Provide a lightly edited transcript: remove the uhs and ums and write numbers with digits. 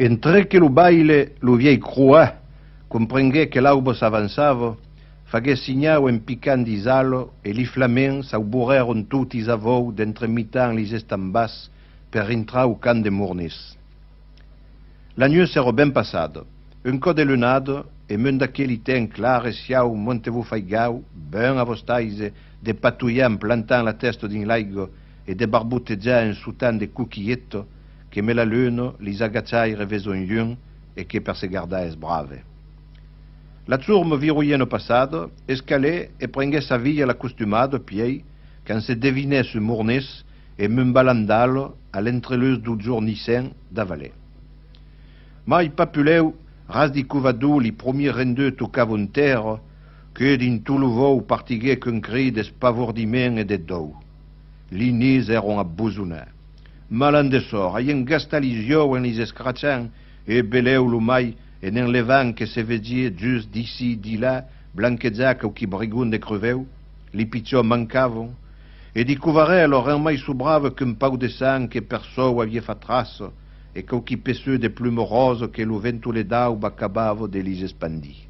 Entre que lo baile, lo vieil croix, comprengué que l'aubre s'avançava, fagué signau en picant d'isalo, e li flamens auburèron tutis avou d'entremittant lis estambas per intrar au camp de Mornis. La nuit s'era ben passada, un co de lunada, e mun d'aquel iten clar e siau Montevu faigau, ben avostaise, de patouillant plantant la testa din l'aigo e de barbuttejar en soutant de cuquilletto, che me la luna lis agacciaire vesognon e che per se gardaes brave. La turma virouilleno passado, escalè e prengué sa via l'accostumado piei, quand se devinè su Mornis e mun balandalo a l'entreleus du giornicen d'avaler. Mai papuleu, ras di cuvadou li premier rendeux tocavon terra, que din tout lo vou partigué qu'un cri d'espavordiment e de dou. Li nis eron abusonà. Malan de sort, aien gastalizio en lis escratxan, e beleu lo mai en enlevant que se vedie just d'ici, d'ilà, blanquezac ou qui brigoun de creveu, li pitjor mancavon, e di cuvarè lor en mai sobrave qu'un pau de sang que persou avie fa traça, e qu'au qui pesseux de plume rose que lo vento le dau bacabavo de lis espandi.